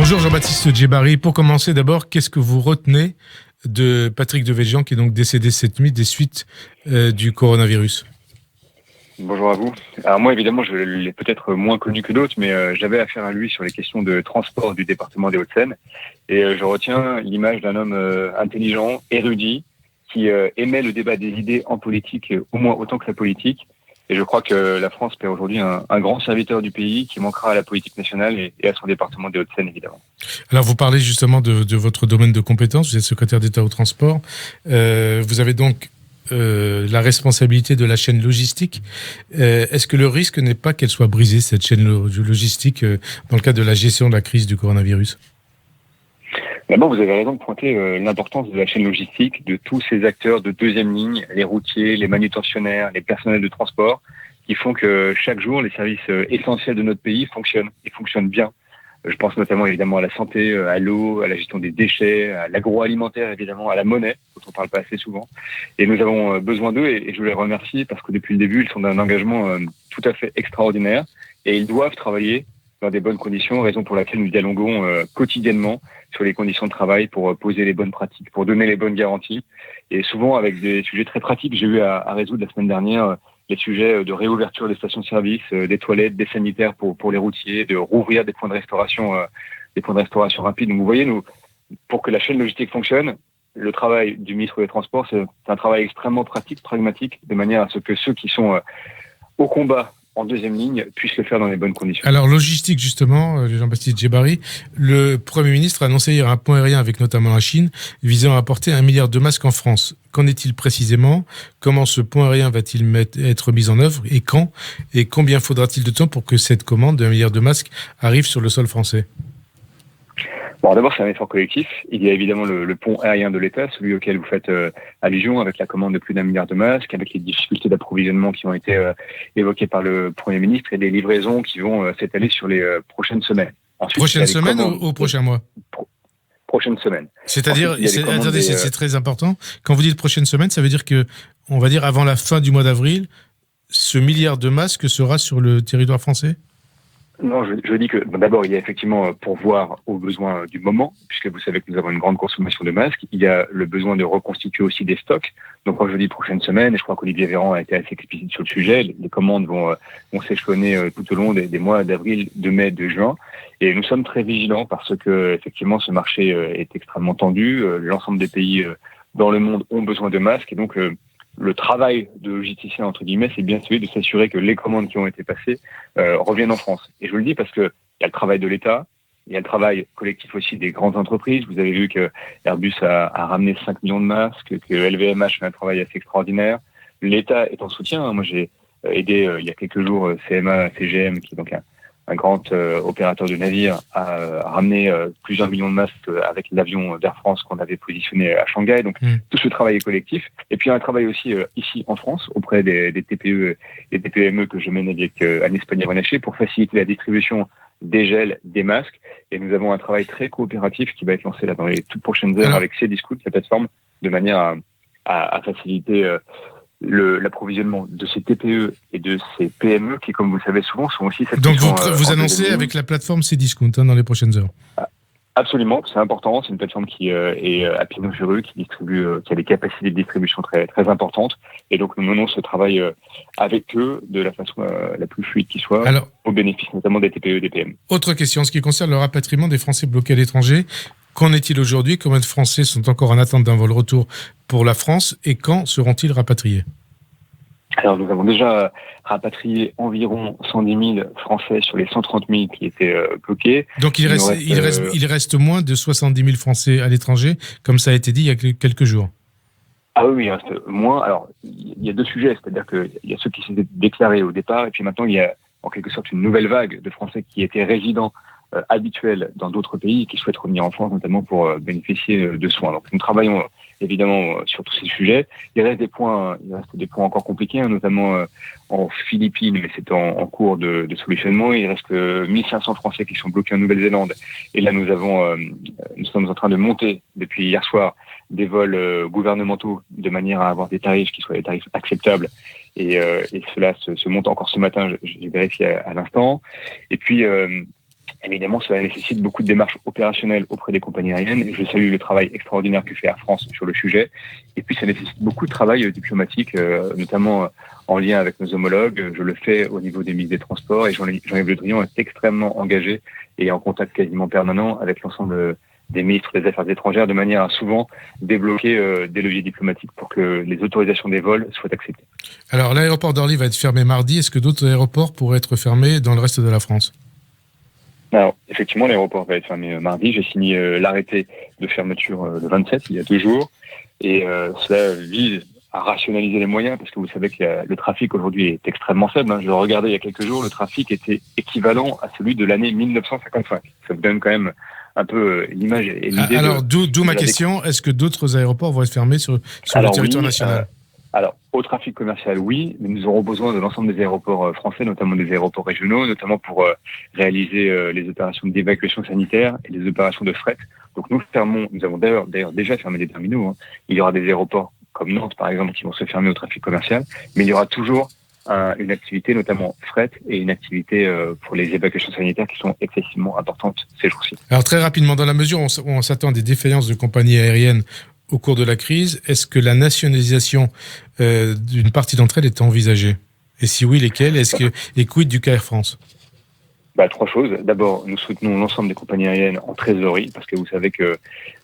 Bonjour Jean-Baptiste Djebari. Pour commencer d'abord, qu'est-ce que vous retenez de Patrick Devedjian qui est donc décédé cette nuit des suites du coronavirus? Bonjour à vous. Alors moi, évidemment, je l'ai peut-être moins connu que d'autres, mais j'avais affaire à lui sur les questions de transport du département des Hauts-de-Seine. Et je retiens l'image d'un homme intelligent, érudit, qui aimait le débat des idées en politique au moins autant que la politique. Et je crois que la France perd aujourd'hui un grand serviteur du pays qui manquera à la politique nationale et à son département des Hauts-de-Seine, évidemment. Alors vous parlez justement de votre domaine de compétences, vous êtes secrétaire d'État au transport. Vous avez donc la responsabilité de la chaîne logistique. Est-ce que le risque n'est pas qu'elle soit brisée, cette chaîne logistique, dans le cadre de la gestion de la crise du coronavirus? D'abord, vous avez raison de pointer l'importance de la chaîne logistique, de tous ces acteurs de deuxième ligne, les routiers, les manutentionnaires, les personnels de transport, qui font que chaque jour, les services essentiels de notre pays fonctionnent, et fonctionnent bien. Je pense notamment évidemment à la santé, à l'eau, à la gestion des déchets, à l'agroalimentaire évidemment, à la monnaie, dont on ne parle pas assez souvent. Et nous avons besoin d'eux et je les remercie parce que depuis le début, ils sont d'un engagement tout à fait extraordinaire et ils doivent travailler dans des bonnes conditions, raison pour laquelle nous dialoguons quotidiennement sur les conditions de travail pour poser les bonnes pratiques, pour donner les bonnes garanties et souvent avec des sujets très pratiques. J'ai eu à résoudre la semaine dernière les sujets de réouverture des stations-service, des toilettes, des sanitaires pour les routiers, de rouvrir des points de restauration rapides. Donc vous voyez, nous, pour que la chaîne logistique fonctionne, le travail du ministre des Transports, c'est un travail extrêmement pratique, pragmatique, de manière à ce que ceux qui sont au combat en deuxième ligne puissent le faire dans les bonnes conditions. Alors, logistique, justement, Jean-Baptiste Djebari, le Premier ministre a annoncé hier un pont aérien avec notamment la Chine visant à apporter 1 milliard de masques en France. Qu'en est-il précisément? Comment ce pont aérien va-t-il être mis en œuvre? Et quand? Et combien faudra-t-il de temps pour que cette commande d'1 milliard de masques arrive sur le sol français? Bon, d'abord, c'est un effort collectif. Il y a évidemment le pont aérien de l'État, celui auquel vous faites allusion, avec la commande de plus d'1 milliard de masques, avec les difficultés d'approvisionnement qui ont été évoquées par le Premier ministre et des livraisons qui vont s'étaler sur les prochaines semaines. Ensuite, prochaines semaines ou prochains mois? Prochaines semaines. C'est-à-dire, attendez, c'est très important. Quand vous dites prochaine semaine, ça veut dire que, on va dire avant la fin du mois d'avril, ce milliard de masques sera sur le territoire français? Non, je dis que d'abord, il y a effectivement pourvoir aux besoins du moment, puisque vous savez que nous avons une grande consommation de masques. Il y a le besoin de reconstituer aussi des stocks. Donc, quand je dis prochaine semaine, et je crois qu'Olivier Véran a été assez explicite sur le sujet, les commandes vont s'échelonner tout au long des mois d'avril, de mai, de juin. Et nous sommes très vigilants parce que, effectivement, ce marché est extrêmement tendu. L'ensemble des pays dans le monde ont besoin de masques. Et donc, le travail de logisticien, entre guillemets, c'est bien celui de s'assurer que les commandes qui ont été passées reviennent en France. Et je vous le dis parce que il y a le travail de l'État, il y a le travail collectif aussi des grandes entreprises. Vous avez vu que Airbus a ramené 5 millions de masques, que LVMH fait un travail assez extraordinaire. L'État est en soutien. Moi, j'ai aidé il y a quelques jours CMA, CGM, qui est donc un grand opérateur de navire, a ramené plusieurs millions de masques avec l'avion d'Air France qu'on avait positionné à Shanghai. Donc, tout ce travail est collectif. Et puis, il y a un travail aussi ici en France, auprès des TPE et des PME que je mène avec Agnès Pannier-Runacher pour faciliter la distribution des gels, des masques. Et nous avons un travail très coopératif qui va être lancé là dans les toutes prochaines heures avec Cdiscount, la plateforme, de manière à faciliter l'approvisionnement de ces TPE et de ces PME qui, comme vous le savez souvent, sont aussi celles donc qui sont... Donc vous annoncez avec la plateforme Cdiscount dans les prochaines heures? Absolument, c'est important. C'est une plateforme qui est à Pinot-Furu, qui a des capacités de distribution très, très importantes. Et donc, nous menons ce travail avec eux de la façon la plus fluide qui soit, au bénéfice notamment des TPE et des PME. Autre question, en ce qui concerne le rapatriement des Français bloqués à l'étranger, qu'en est-il aujourd'hui? Combien de Français sont encore en attente d'un vol retour pour la France et quand seront-ils rapatriés? Alors, nous avons déjà rapatrié environ 110 000 Français sur les 130 000 qui étaient bloqués. Donc, il reste moins de 70 000 Français à l'étranger, comme ça a été dit il y a quelques jours. Ah oui, il reste moins. Alors, il y a deux sujets, c'est-à-dire qu'il y a ceux qui s'étaient déclarés au départ, et puis maintenant, il y a en quelque sorte une nouvelle vague de Français qui étaient résidents habituels dans d'autres pays et qui souhaitent revenir en France, notamment pour bénéficier de soins. Donc, nous travaillons évidemment sur tous ces sujets. Il reste des points encore compliqués, notamment en Philippines, mais c'est en cours de solutionnement. Il reste 1500 Français qui sont bloqués en Nouvelle-Zélande. Et là, nous sommes en train de monter depuis hier soir des vols gouvernementaux de manière à avoir des tarifs qui soient des tarifs acceptables. Et cela se monte encore ce matin, j'ai vérifié à l'instant. Et puis Évidemment, cela nécessite beaucoup de démarches opérationnelles auprès des compagnies aériennes. Je salue le travail extraordinaire que fait Air France sur le sujet. Et puis, ça nécessite beaucoup de travail diplomatique, notamment en lien avec nos homologues. Je le fais au niveau des ministres des Transports et Jean-Yves Le Drian est extrêmement engagé et en contact quasiment permanent avec l'ensemble des ministres des Affaires étrangères de manière à souvent débloquer des leviers diplomatiques pour que les autorisations des vols soient acceptées. Alors, l'aéroport d'Orly va être fermé mardi. Est-ce que d'autres aéroports pourraient être fermés dans le reste de la France ? Alors, effectivement, l'aéroport va être fermé mardi. J'ai signé l'arrêté de fermeture le 27, il y a 2 jours. Et cela vise à rationaliser les moyens, parce que vous savez que le trafic aujourd'hui est extrêmement faible. Je le regardais il y a quelques jours, le trafic était équivalent à celui de l'année 1955. Ça vous donne quand même un peu l'image et l'idée. Alors, d'où ma question, est-ce que d'autres aéroports vont être fermés sur le territoire national ? Alors, au trafic commercial, oui, mais nous aurons besoin de l'ensemble des aéroports français, notamment des aéroports régionaux, notamment pour réaliser les opérations d'évacuation sanitaire et les opérations de fret. Donc nous avons d'ailleurs déjà fermé des terminaux. Il y aura des aéroports comme Nantes, par exemple, qui vont se fermer au trafic commercial, mais il y aura toujours une activité, notamment fret, et une activité pour les évacuations sanitaires qui sont excessivement importantes ces jours-ci. Alors très rapidement, dans la mesure où on s'attend à des défaillances de compagnies aériennes au cours de la crise, est-ce que la nationalisation d'une partie d'entre elles est envisagée ? Et si oui, lesquelles ? Et quid du cas Air France ? 3 choses. D'abord, nous soutenons l'ensemble des compagnies aériennes en trésorerie, parce que vous savez que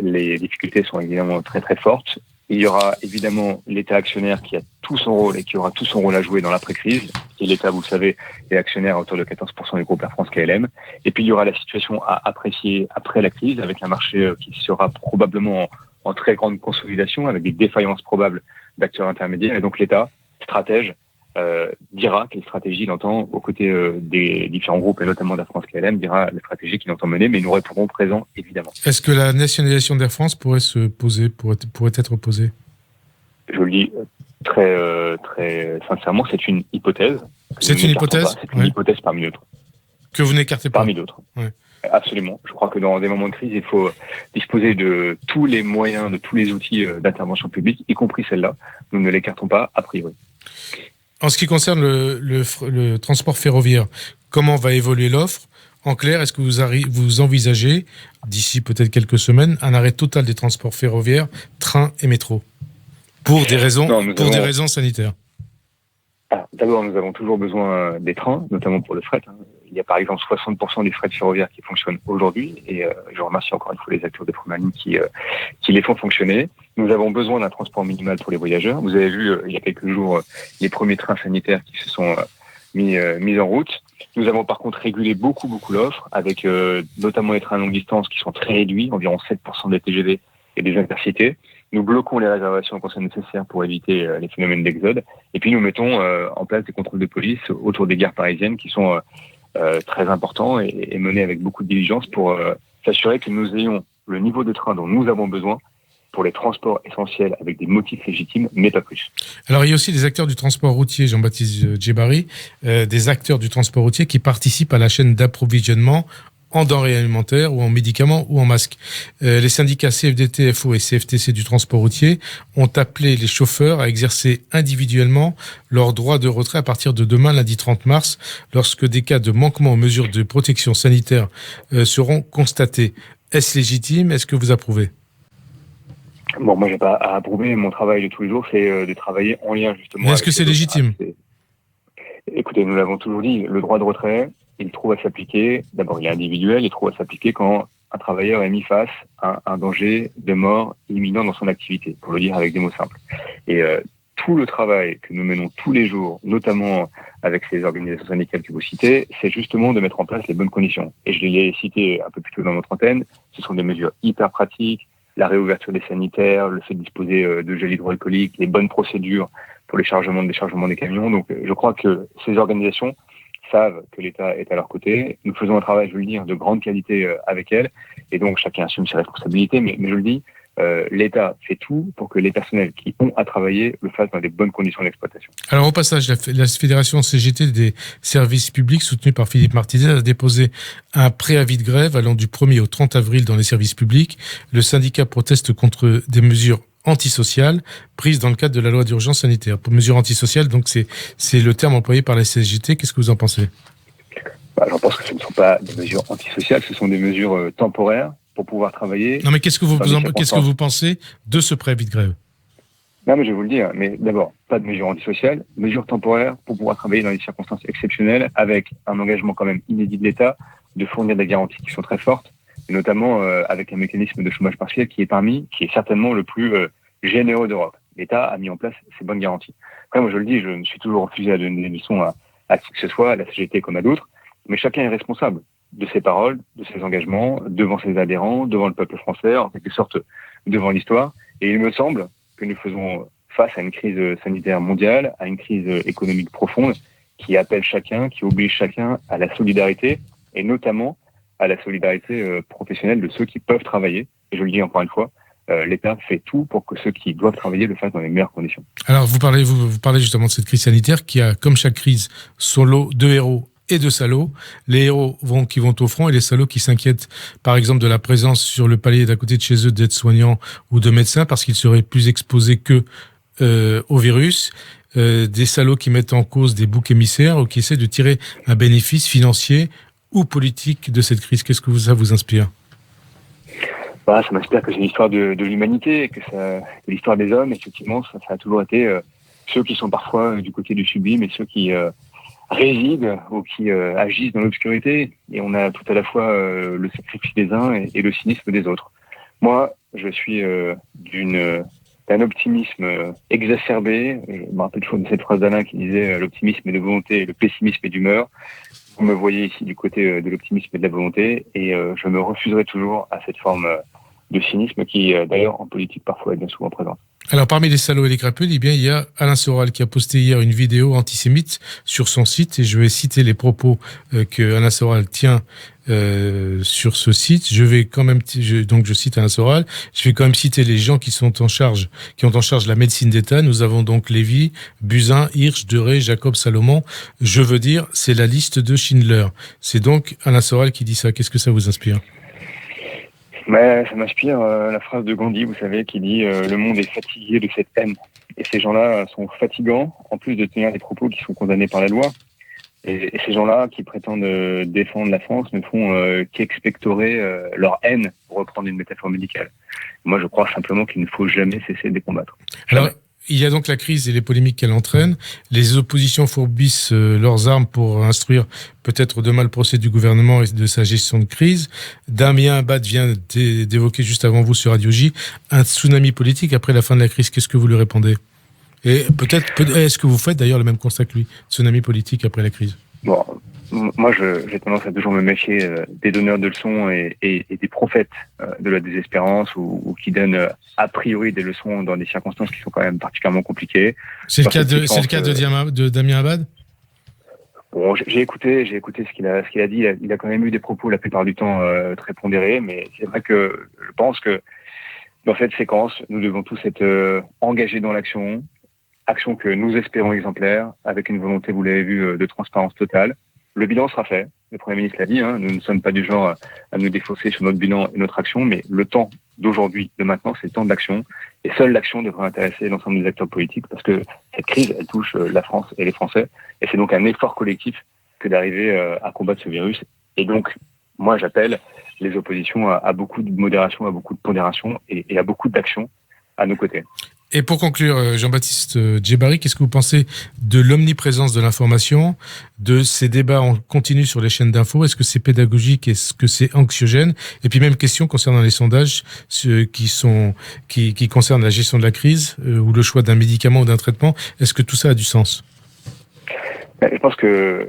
les difficultés sont évidemment très très fortes. Il y aura évidemment l'État actionnaire qui a tout son rôle et qui aura tout son rôle à jouer dans l'après-crise. Et l'État, vous le savez, est actionnaire à hauteur de 14% du groupe Air France-KLM. Et puis il y aura la situation à apprécier après la crise, avec un marché qui sera probablement en très grande consolidation, avec des défaillances probables d'acteurs intermédiaires. Et donc l'État, stratège, dira quelle stratégie il entend aux côtés des différents groupes, et notamment d'Air France-KLM, dira la stratégie qu'il entend mener, mais nous répondrons présents, évidemment. Est-ce que la nationalisation d'Air France pourrait être posée ? Je le dis très sincèrement, c'est une hypothèse. C'est une hypothèse ? C'est une hypothèse parmi d'autres. Que vous n'écartez pas ? Parmi d'autres. Ouais. Absolument. Je crois que dans des moments de crise, il faut disposer de tous les moyens, de tous les outils d'intervention publique, y compris celle-là. Nous ne l'écartons pas, a priori. En ce qui concerne le transport ferroviaire, comment va évoluer l'offre ? En clair, est-ce que vous envisagez, d'ici peut-être quelques semaines, un arrêt total des transports ferroviaires, trains et métro, pour des raisons sanitaires ? Alors, d'abord, nous avons toujours besoin des trains, notamment pour le fret. Il y a par exemple 60% du fret ferroviaire qui fonctionne aujourd'hui, et je remercie encore une fois les acteurs de première ligne qui les font fonctionner. Nous avons besoin d'un transport minimal pour les voyageurs. Vous avez vu il y a quelques jours les premiers trains sanitaires qui se sont mis en route. Nous avons par contre régulé beaucoup l'offre, avec notamment les trains à longue distance qui sont très réduits, environ 7% des TGV et des intercités. Nous bloquons les réservations quand c'est nécessaire pour éviter les phénomènes d'exode. Et puis nous mettons en place des contrôles de police autour des gares parisiennes qui sont très importants et menés avec beaucoup de diligence pour s'assurer que nous ayons le niveau de train dont nous avons besoin pour les transports essentiels avec des motifs légitimes, mais pas plus. Alors, il y a aussi des acteurs du transport routier, Jean-Baptiste Djebari, des acteurs du transport routier qui participent à la chaîne d'approvisionnement en denrées alimentaires ou en médicaments ou en masques. Les syndicats CFDT, FO et CFTC du transport routier ont appelé les chauffeurs à exercer individuellement leur droit de retrait à partir de demain, lundi 30 mars, lorsque des cas de manquement aux mesures de protection sanitaire seront constatés. Est-ce légitime ? Est-ce que vous approuvez ? Bon, moi, j'ai pas à approuver. Mon travail de tous les jours, c'est de travailler en lien, justement. Mais est-ce que c'est légitime ? Écoutez, nous l'avons toujours dit, le droit de retrait, il trouve à s'appliquer. D'abord, il est individuel, il trouve à s'appliquer quand un travailleur est mis face à un danger de mort imminent dans son activité, pour le dire avec des mots simples. Et tout le travail que nous menons tous les jours, notamment avec ces organisations syndicales que vous citez, c'est justement de mettre en place les bonnes conditions. Et je l'ai cité un peu plus tôt dans notre antenne, ce sont des mesures hyper pratiques, la réouverture des sanitaires, le fait de disposer de gel hydroalcoolique, les bonnes procédures pour les chargements et déchargements des camions. Donc je crois que ces organisations savent que l'État est à leur côté. Nous faisons un travail, je veux le dire, de grande qualité avec elles. Et donc chacun assume ses responsabilités. Mais je le dis, l'État fait tout pour que les personnels qui ont à travailler le fassent dans des bonnes conditions d'exploitation. Alors au passage, la Fédération CGT des services publics, soutenue par Philippe Martinez, a déposé un préavis de grève allant du 1er au 30 avril dans les services publics. Le syndicat proteste contre des mesures antisociales prises dans le cadre de la loi d'urgence sanitaire. Pour mesures antisociales, donc c'est le terme employé par la CGT. Qu'est-ce que vous en pensez ? J'en pense que ce ne sont pas des mesures antisociales, ce sont des mesures temporaires pour pouvoir travailler. Non, mais qu'est-ce que vous pensez de ce préavis de grève? Non, mais je vais vous le dire. Mais d'abord, pas de mesures antisociales, mesures temporaires pour pouvoir travailler dans des circonstances exceptionnelles avec un engagement quand même inédit de l'État de fournir des garanties qui sont très fortes, et notamment avec un mécanisme de chômage partiel qui est certainement le plus généreux d'Europe. L'État a mis en place ces bonnes garanties. Après, moi, je le dis, je me suis toujours refusé à donner des leçons à qui que ce soit, à la CGT comme à d'autres, mais chacun est responsable de ses paroles, de ses engagements, devant ses adhérents, devant le peuple français, en quelque sorte devant l'histoire. Et il me semble que nous faisons face à une crise sanitaire mondiale, à une crise économique profonde, qui appelle chacun, qui oblige chacun à la solidarité, et notamment à la solidarité professionnelle de ceux qui peuvent travailler. Et je le dis encore une fois, l'État fait tout pour que ceux qui doivent travailler le fassent dans les meilleures conditions. Alors, vous parlez justement de cette crise sanitaire qui a, comme chaque crise, son lot de héros et de salauds. Les héros qui vont au front et les salauds qui s'inquiètent, par exemple, de la présence sur le palier d'à côté de chez eux d'aides-soignants ou de médecins parce qu'ils seraient plus exposés qu'eux au virus. Des salauds qui mettent en cause des boucs émissaires ou qui essaient de tirer un bénéfice financier ou politique de cette crise. Qu'est-ce que ça vous inspire ? Ça m'inspire que c'est l'histoire de l'humanité, que l'histoire des hommes, effectivement, ça a toujours été ceux qui sont parfois du côté du sublime et ceux qui résident ou qui agissent dans l'obscurité. Et on a tout à la fois le sacrifice des uns et le cynisme des autres. Moi, je suis d'un optimisme exacerbé. Je me rappelle toujours de cette phrase d'Alain qui disait l'optimisme est de volonté et le pessimisme est d'humeur. Vous me voyez ici du côté de l'optimisme et de la volonté, et je me refuserai toujours à cette forme de cynisme qui, d'ailleurs, en politique, parfois est bien souvent présente. Alors, parmi les salauds et les crapules, il y a Alain Soral qui a posté hier une vidéo antisémite sur son site, et je vais citer les propos que Alain Soral tient sur ce site. Je vais quand même, donc je cite Alain Soral, je vais quand même citer les gens qui ont en charge la médecine d'État. Nous avons donc Lévy, Buzyn, Hirsch, Deray, Jacob, Salomon. Je veux dire, c'est la liste de Schindler. C'est donc Alain Soral qui dit ça. Qu'est-ce que ça vous inspire ? Ça m'inspire la phrase de Gandhi, vous savez, qui dit le monde est fatigué de cette haine. Et ces gens-là sont fatigants, en plus de tenir des propos qui sont condamnés par la loi. Et ces gens-là qui prétendent défendre la France ne font qu'expectorer leur haine, pour reprendre une métaphore médicale. Moi, je crois simplement qu'il ne faut jamais cesser de les combattre. Alors, il y a donc la crise et les polémiques qu'elle entraîne. Les oppositions fourbissent leurs armes pour instruire peut-être demain le procès du gouvernement et de sa gestion de crise. Damien Abad vient d'évoquer juste avant vous sur Radio J un tsunami politique après la fin de la crise. Qu'est-ce que vous lui répondez ? Et est-ce que vous faites d'ailleurs le même constat que lui, tsunami politique après la crise ? Bon, moi, j'ai tendance à toujours me méfier des donneurs de leçons et des prophètes de la désespérance ou qui donnent a priori des leçons dans des circonstances qui sont quand même particulièrement compliquées. C'est le cas de Damien Abad ? Bon, j'ai écouté ce qu'il a dit. Il a quand même eu des propos la plupart du temps très pondérés, mais c'est vrai que je pense que dans cette séquence, nous devons tous être engagés dans l'action que nous espérons exemplaire, avec une volonté, vous l'avez vu, de transparence totale. Le bilan sera fait. Le Premier ministre l'a dit, nous ne sommes pas du genre à nous défausser sur notre bilan et notre action, mais le temps d'aujourd'hui, de maintenant, c'est le temps d'action. Et seule l'action devrait intéresser l'ensemble des acteurs politiques, parce que cette crise, elle touche la France et les Français. Et c'est donc un effort collectif que d'arriver à combattre ce virus. Et donc, moi, j'appelle les oppositions à beaucoup de modération, à beaucoup de pondération et à beaucoup d'action à nos côtés. Et pour conclure, Jean-Baptiste Djebari, qu'est-ce que vous pensez de l'omniprésence de l'information, de ces débats en continu sur les chaînes d'infos ? Est-ce que c'est pédagogique ? Est-ce que c'est anxiogène ? Et puis même question concernant les sondages qui concernent la gestion de la crise ou le choix d'un médicament ou d'un traitement. Est-ce que tout ça a du sens ? Je pense que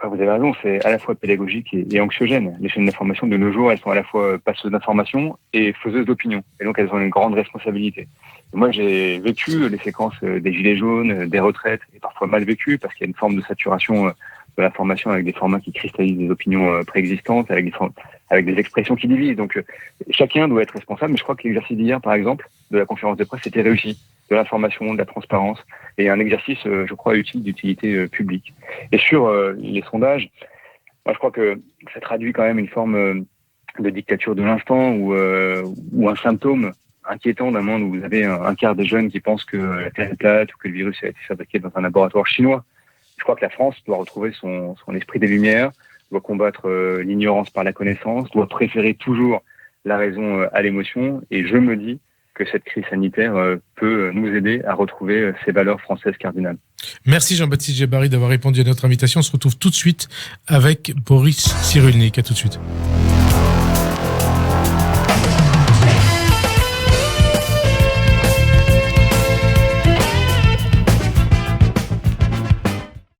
vous avez raison, c'est à la fois pédagogique et anxiogène. Les chaînes d'information de nos jours, elles sont à la fois passeuses d'informations et faiseuses d'opinion. Et donc elles ont une grande responsabilité. Et moi, j'ai vécu les séquences des gilets jaunes, des retraites, et parfois mal vécu, parce qu'il y a une forme de saturation de l'information avec des formats qui cristallisent des opinions préexistantes, avec des expressions qui divisent. Donc chacun doit être responsable, mais je crois que l'exercice d'hier, par exemple, de la conférence de presse, était réussi. De l'information, de la transparence, et un exercice, je crois, utile d'utilité publique. Et sur les sondages, moi je crois que ça traduit quand même une forme de dictature de l'instant ou un symptôme inquiétant d'un monde où vous avez un quart des jeunes qui pensent que la Terre est plate ou que le virus a été fabriqué dans un laboratoire chinois. Je crois que la France doit retrouver son esprit des Lumières, doit combattre l'ignorance par la connaissance, doit préférer toujours la raison à l'émotion. Et je me dis que cette crise sanitaire peut nous aider à retrouver ces valeurs françaises cardinales. Merci Jean-Baptiste Djebari d'avoir répondu à notre invitation. On se retrouve tout de suite avec Boris Cyrulnik. À tout de suite.